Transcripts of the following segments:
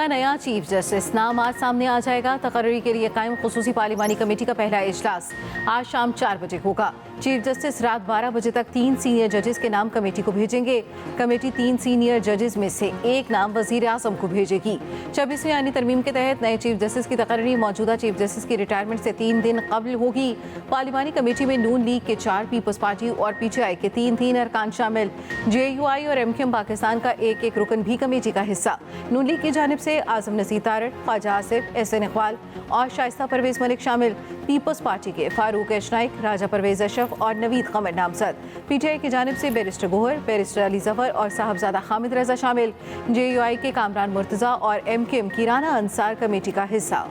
होगा नया chief justice. नाम आज सामने आ जाएगा। तकर्री के लिए कायम खुसूसी पार्लिमानी कमेटी का पहला इजलास आज शाम 4 बजे होगा। चीफ जस्टिस रात 12 बजे तक 3 सीनियर जजेस के नाम कमेटी को भेजेंगे। कमेटी 3 सीनियर जजेस में से एक नाम वजीर आजम को भेजेगी। 26वीं आईनी तरमीम के तहत नए चीफ जस्टिस की तकर्री मौजूदा चीफ जस्टिस की रिटायरमेंट से 3 दिन कबल होगी। पार्लिमानी कमेटी में नून लीग के 4, पीपल्स पार्टी और पीटीआई के 3 अरकान शामिल। जेयूआई और एमक्यूएम पाकिस्तान का एक रुकन भी कमेटी का हिस्सा। नून लीग की जानिब से आजम नसीर तारड़, ख्वाजा आसिफ, एहसन इकबाल और शाइस्ता परवेज मलिक शामिल। पीपल्स पार्टी के फारूक एशनाइक, राजा परवेज अशरफ और नवीद कमर नामजद। पीटीआई की जानिब से बैरिस्टर गोहर, बैरिस्टर अली जफर और साहबजादा हामिद रजा शामिल। जेयूआई के कामरान मुर्तजा और एमक्यूएम की राना अंसार कमेटी का हिस्सा।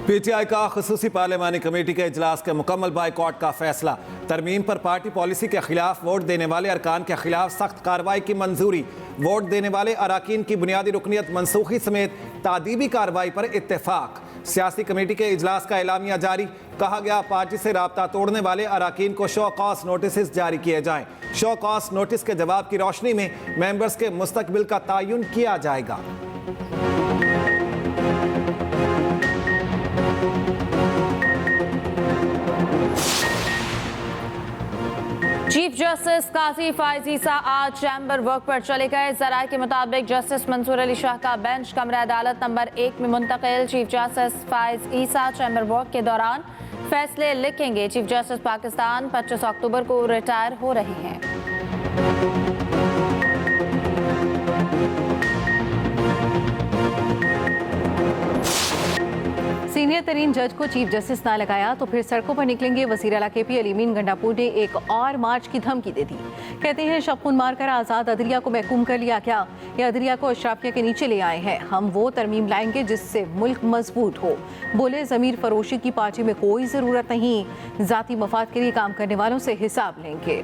पीटीआई का खुसूसी पार्लिमानी कमेटी के इजलास के मुकम्मल बाइकॉट का फैसला। तरमीम पर पार्टी पॉलिसी के खिलाफ वोट देने वाले अरकान के खिलाफ सख्त कार्रवाई की मंजूरी। वोट देने वाले अराकीन की बुनियादी रुकनियत मनसूखी समेत तादीबी कार्रवाई पर इत्तेफाक। सियासी कमेटी के इजलास का एलामिया जारी। कहा गया पार्टी से राब्ता तोड़ने वाले अराकीन को शो कॉज नोटिस जारी किए जाएं। शो कॉज नोटिस के जवाब की रोशनी में मेंबर्स के मुस्तकबिल का तयन किया जाएगा। चीफ जस्टिस काजी फायज ईसा आज चैम्बर वर्क पर चले गए। जराये के मुताबिक जस्टिस मंसूर अली शाह का बेंच कमरा अदालत नंबर 1 में मुंतकिल। चीफ जस्टिस फायज ईसा चैम्बर वर्क के दौरान फैसले लिखेंगे। चीफ जस्टिस पाकिस्तान 25 अक्टूबर को रिटायर हो रहे हैं। सीनियर तरीन जज को चीफ जस्टिस ना लगाया तो फिर सड़कों पर निकलेंगे। वज़ीर आला KP अलीमीन गंडापुर ने एक और मार्च की धमकी दे दी। कहते हैं शबखून मारकर आज़ाद अदलिया को महकूम कर लिया क्या? या अदलिया को अशराफिया के नीचे ले आए हैं। हम वो तरमीम लाएंगे जिससे मुल्क मजबूत हो। बोले ज़मीर फरोशी की पार्टी में कोई ज़रूरत नहीं। ज़ाती मफाद के लिए काम करने वालों से हिसाब लेंगे।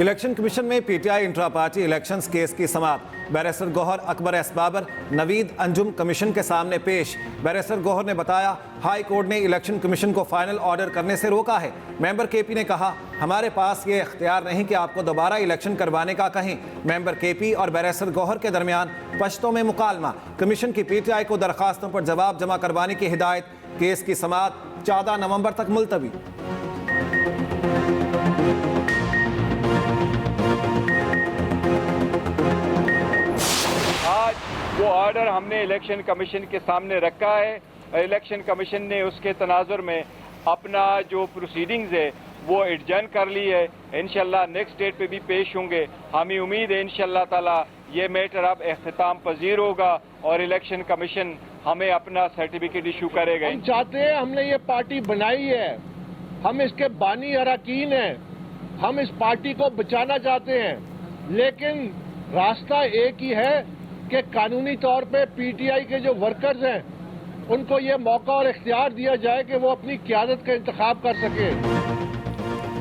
इलेक्शन कमीशन में PTI intra party elections case की समाअत। Barrister Gohar, Akbar S Babar, Naveed Anjum commission के सामने पेश। बैरिस्टर गौहर ने बताया हाई कोर्ट ने इलेक्शन कमीशन को फाइनल ऑर्डर करने से रोका है। मेंबर KP ने कहा हमारे पास ये इख्तियार नहीं कि आपको दोबारा इलेक्शन करवाने का कहें। मेंबर KP और बैरिस्टर गौहर के दरमियान पश्तों में मुकालमा। कमीशन की पीटीआई को दरखास्तों पर जवाब जमा करवाने की हिदायत। केस की समाअत 14 नवंबर तक मुलतवी। वो ऑर्डर हमने इलेक्शन कमीशन के सामने रखा है। इलेक्शन कमीशन ने उसके तनाजुर में अपना जो प्रोसीडिंग्स है वो एडजर्न कर ली है। इंशाल्लाह नेक्स्ट डेट पे भी पेश होंगे। हमें उम्मीद है इंशाल्लाह ताला ये मैटर अब इख्तिताम पजीर होगा और इलेक्शन कमीशन हमें अपना सर्टिफिकेट इशू करेगा। हम चाहते हैं, हमने ये पार्टी बनाई है, हम इसके बानी अरकान हैं, हम इस पार्टी को बचाना चाहते हैं, लेकिन रास्ता एक ही है कि कानूनी तौर पे पीटीआई के जो वर्कर्स हैं उनको ये मौका और इख्तियार दिया जाए कि वो अपनी क़यादत का इंतखाब कर सके।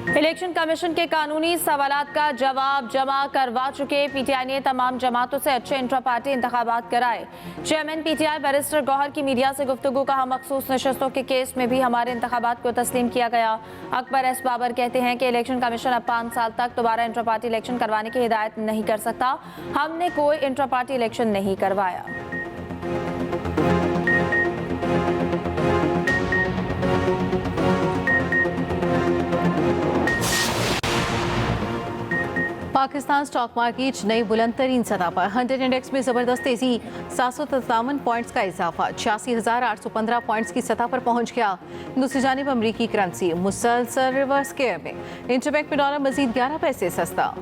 इलेक्शन कमीशन के कानूनी सवालात का जवाब जमा करवा चुके पीटीआई ने तमाम जमातों से अच्छे इंट्रा पार्टी इंतखाबात कराए। चेयरमैन पीटीआई बैरिस्टर गौहर की मीडिया से गुफ्तगू। कहा मखसूस नशस्तों के केस में भी हमारे इंतखाबात को तस्लीम किया गया। अकबर एस बाबर कहते हैं कि इलेक्शन कमीशन अब 5 साल तक दोबारा इंट्रा पार्टी इलेक्शन करवाने की हिदायत नहीं कर सकता। हमने कोई इंट्रा पार्टी इलेक्शन नहीं करवाया। पाकिस्तान स्टॉक मार्केट नई बुलंद तरीन सतह पर। 100 इंडेक्स में जबरदस्त तेजी, 757 पॉइंट्स का इजाफा, 86,815 पॉइंट्स की सतह पर पहुंच गया। दूसरी जानिब अमरीकी करेंसी मुसलसल रिवर्स केयर में। इंटरबैंक में डॉलर मजीद 11 पैसे सस्ता।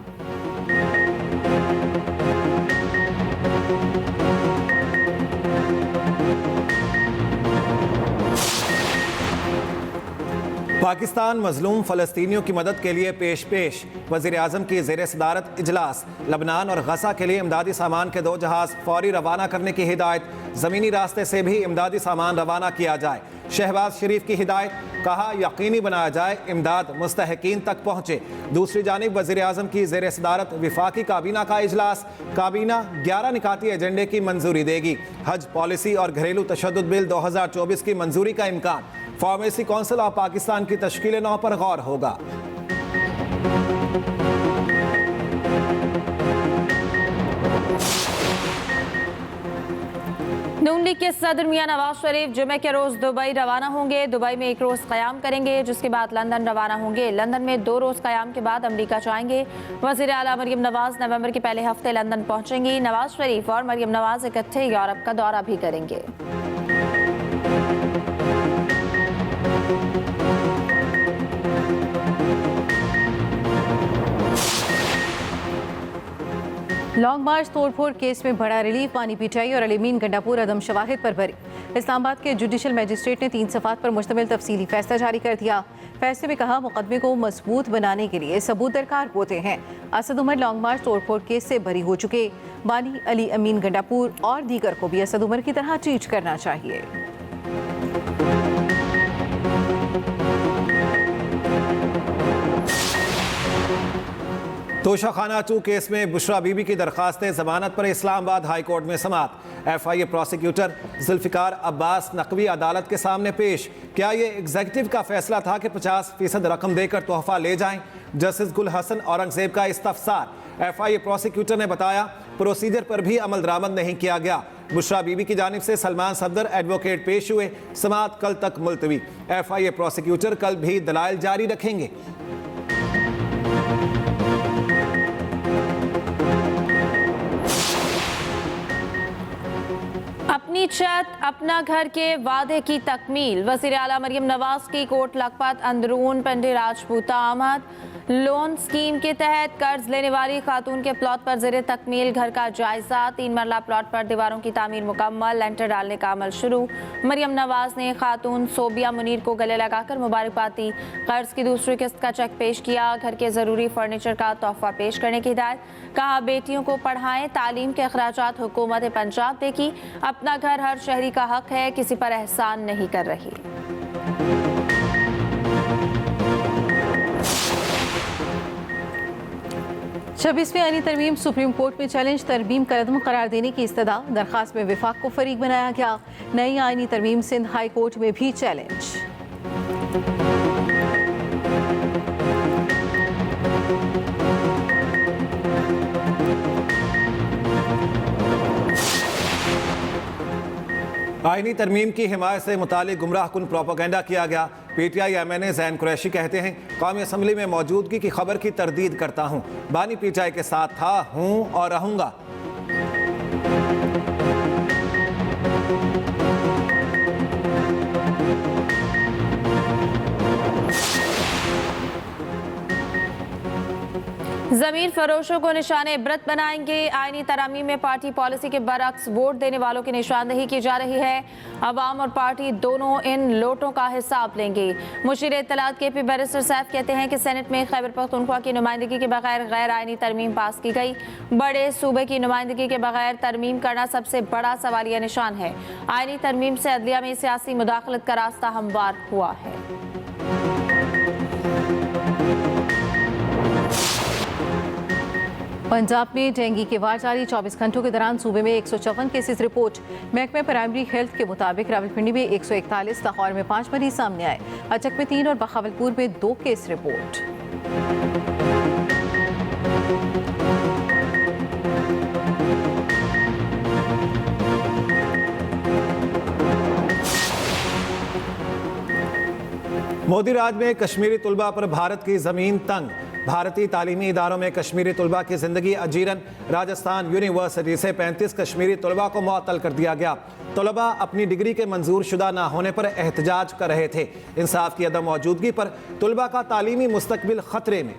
पाकिस्तान मजलूम फ़लस्तीनियों की मदद के लिए पेश। वज़ीर आज़म की ज़ेर सदारत इजलास। लबनान और गजा के लिए इमदादी सामान के 2 जहाज़ फौरी रवाना करने की हिदायत। ज़मीनी रास्ते से भी इमदादी सामान रवाना किया जाए। शहबाज शरीफ की हिदायत, कहा यकीनी बनाया जाए इमदाद मुस्तहकीन तक पहुंचे। दूसरी जानिब वज़ीर आज़म की ज़ेर सदारत विफाकी काबीना का इजलास, काबीना 11 निकाती एजेंडे की मंजूरी देगी। हज पॉलिसी और घरेलू तशद्दुद बिल 2024 की मंजूरी का इम्कान। फार्मेसी काउंसिल ऑफ पाकिस्तान की तश्कील 9 पर गौर होगा। नून लीग के सदर मियां नवाज शरीफ जुमे के रोज दुबई रवाना होंगे। दुबई में एक रोज क़याम करेंगे, जिसके बाद लंदन रवाना होंगे। लंदन में 2 रोज क़याम के बाद अमेरिका जाएंगे। वज़ीर आला मरियम नवाज नवंबर के पहले हफ्ते लंदन पहुंचेंगी। नवाज शरीफ और मरियम नवाज इकट्ठे यूरोप का दौरा भी करेंगे। लॉन्ग मार्च तोड़फोड़ केस में बड़ा रिलीफ, पानी पीटीआई और अलीमीन गंडापुर अदम शवाहिद पर भरी। इस्लामाबाद के जुडिशल मजिस्ट्रेट ने 3 सफ़ात पर मुश्तमिल तफसीली फैसला जारी कर दिया। फैसले में कहा, मुकदमे को मजबूत बनाने के लिए सबूत दरकार होते हैं। असद उमर लॉन्ग मार्च तोड़फोड़ केस से बरी हो चुके। बानी अली अमीन गंडापुर और दीगर को भी असद उमर की तरह ट्रीट करना चाहिए। तोशाखाना 2 केस में बुशरा बीबी की दरखास्तें जमानत पर इस्लामाबाद हाई कोर्ट में समाअत। FIA प्रोसिक्यूटर जुल्फिकार अब्बास नकवी अदालत के सामने पेश। क्या ये एग्जीक्यूटिव का फैसला था कि 50% रकम देकर तोहफा ले जाएं? जस्टिस गुल हसन औरंगजेब का इस्तफसार। FIA प्रोसिक्यूटर ने बताया, प्रोसीजर पर भी अमल दरामद नहीं किया गया। बुशरा बीबी की जानिब से सलमान सफदर एडवोकेट पेश हुए। समाअत कल तक मुलतवी। FIA प्रोसिक्यूटर कल भी दलाइल जारी रखेंगे। अपनी छत अपना घर के वादे की तकमील। वज़ीर आला मरियम नवाज की कोट लखपत अंदरून पंडे राजपूता आमद। लोन स्कीम के तहत कर्ज लेने वाली खातून के प्लॉट पर ज़ेरे तकमील घर का जायजा। 3 मरला प्लॉट पर दीवारों की तामीर मुकम्मल, लेंटर डालने का अमल शुरू। मरियम नवाज ने खातून सोबिया मुनीर को गले लगाकर मुबारकबाद दी। कर्ज की दूसरी किस्त का चेक पेश किया। घर के ज़रूरी फर्नीचर का तोहफा पेश करने की हिदायत। कहा, बेटियों को पढ़ाएं, तालीम के अखराजात हुकूमत पंजाब देगी। अपना घर हर शहरी का हक है, किसी पर एहसान नहीं कर रही। छब्बीसवीं आईनी तरमीम सुप्रीम कोर्ट में चैलेंज, तरमीम का रद्म करार देने की इस्तदा। दरखास्त में विफाक को फरीक बनाया गया। नई आईनी तरमीम सिंध हाई कोर्ट में भी चैलेंज। आईनी तरमीम की हिमायत से मुतालिक गुमराह कुन प्रोपेगेंडा किया गया। PTI MNA ज़ैन कुरैशी कहते हैं, कौमी असम्बली में मौजूदगी की खबर की तरदीद करता हूँ। बानी PTI के साथ था, हूँ और रहूँगा। ज़मीर फरोशों को निशाने इबरत बनाएंगे। आईनी तरामीम में पार्टी पॉलिसी के बरअक्स वोट देने वालों की निशानदही की जा रही है। अवाम और पार्टी दोनों इन लोटों का हिसाब लेंगे। मुशीर इत्तलात KP बैरिस्टर सैफ कहते हैं कि सेनेट में खैबर पख्तूनख्वा की नुमाइंदगी के बगैर गैर आईनी तरमीम पास की गई। बड़े सूबे की नुमाइंदगी के बगैर तरमीम करना सबसे बड़ा सवालिया निशान है। आईनी तरमीम से अदलिया में सियासी मुदाखलत का रास्ता हमवार हुआ है। पंजाब में डेंगू के वार जारी। 24 घंटों के दौरान सूबे में 154 केसेस रिपोर्ट। महकमे प्राइमरी हेल्थ के मुताबिक रावलपिंडी में 141, लाहौर में 5 मरीज सामने आए। अचक में 3 और बहावलपुर में 2 केस रिपोर्ट। मोदी राज में कश्मीरी तुलबा पर भारत की जमीन तंग। भारतीय तालीमी इदारों में कश्मीरी तुलबा की जिंदगी अजीरन। राजस्थान यूनिवर्सिटी से 35 कश्मीरी तुलबा को मुअत्तल कर दिया गया। तुलबा अपनी डिग्री के मंजूर शुदा ना होने पर एहतजाज कर रहे थे। इंसाफ की अदम मौजूदगी पर तुलबा का तालीमी मुस्तकबिल खतरे में।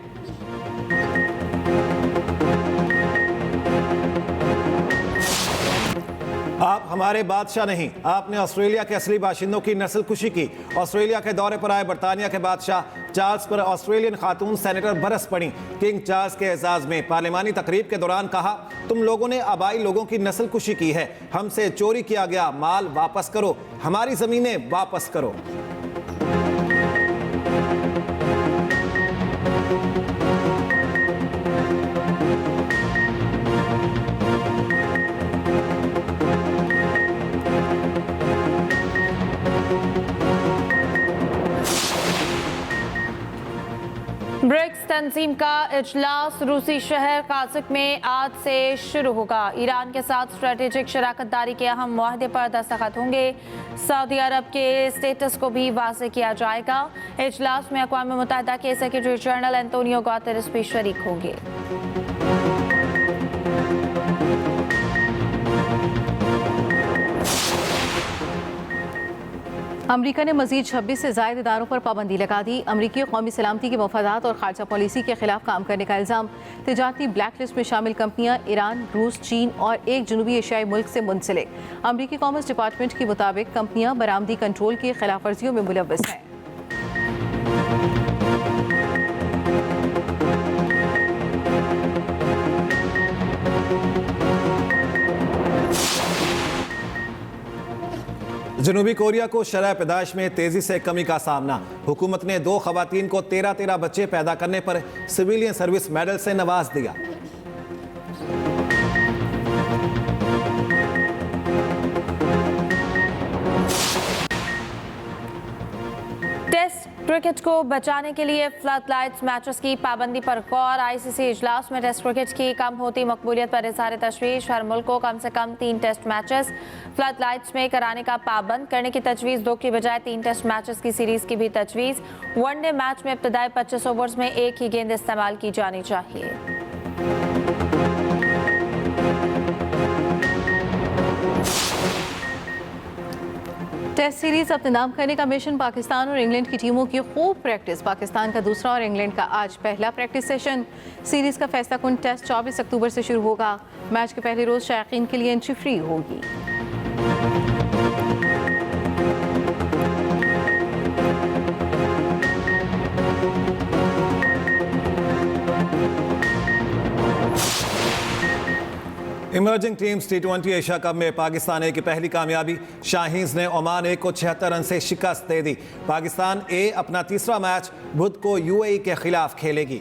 आप हमारे बादशाह नहीं, आपने ऑस्ट्रेलिया के असली बाशिंदों की नस्लकुशी की। ऑस्ट्रेलिया के दौरे पर आए बरतानिया के बादशाह चार्ल्स पर ऑस्ट्रेलियन खातून सेनेटर बरस पड़ी। किंग चार्ल्स के एजाज में पार्लिमानी तकरीब के दौरान कहा, तुम लोगों ने आबाई लोगों की नस्लकुशी की है, हमसे चोरी किया गया माल वापस करो, हमारी जमीनें वापस करो। ब्रिक्स तंजीम का इजलास रूसी शहर काज़िक में आज से शुरू होगा। ईरान के साथ स्ट्रेटेजिक शराकतदारी के अहम मुआहदे पर दस्तखत होंगे। सऊदी अरब के स्टेटस को भी वाज़ेह किया जाएगा। इजलास में अक़वाम मुत्तहिदा के सेक्रेटरी जनरल एंटोनियो गुतेरेस भी शरीक होंगे। अमरीका ने मजीद 26 से ज़ायद इदारों पर पाबंदी लगा दी। अमरीकी कौमी सलामती के मफादात और खारजा पॉलिसी के खिलाफ काम करने का इल्ज़ाम। तिजारती ब्लैक लिस्ट में शामिल कंपनियां ईरान, रूस, चीन और एक जनूबी एशियाई मुल्क से मुंसलिक। अमरीकी कॉमर्स डिपार्टमेंट के मुताबिक कंपनियां बरामदी कंट्रोल की खिलाफ वर्जियों में मुलव्वस हैं। जनूबी कोरिया को शरह पैदाइश में तेजी से कमी का सामना। हुकूमत ने 2 खवातीन को 13 बच्चे पैदा करने पर सिविलियन सर्विस मेडल से नवाज दिया। टेस्ट क्रिकेट को बचाने के लिए फ्लड लाइट्स मैचेस की पाबंदी पर गौर। आईसीसी इजलास में टेस्ट क्रिकेट की कम होती मकबूलियत पर इज़हार तशवीश। हर मुल्क को कम से कम 3 टेस्ट मैचेस फ्लड लाइट्स में कराने का पाबंद करने की तजवीज़। 2 की बजाय 3 टेस्ट मैचेस की सीरीज की भी तजवीज़। वनडे मैच में इब्तदाई 25 ओवर्स में एक ही गेंद इस्तेमाल की जानी चाहिए। टेस्ट सीरीज अपने नाम करने का मिशन। पाकिस्तान और इंग्लैंड की टीमों की खूब प्रैक्टिस। पाकिस्तान का दूसरा और इंग्लैंड का आज पहला प्रैक्टिस सेशन। सीरीज का फैसला कुन टेस्ट 24 अक्टूबर से शुरू होगा। मैच के पहले रोज शायकीन के लिए एंट्री फ्री होगी। Emerging teams T20 Asia cup में पाकिस्तान ए की पहली कामयाबी। शाहीन्स ने ओमान ए को 76 रन से शिकस्त दे दी। पाकिस्तान ए अपना तीसरा मैच बुध को UAE के खिलाफ खेलेगी।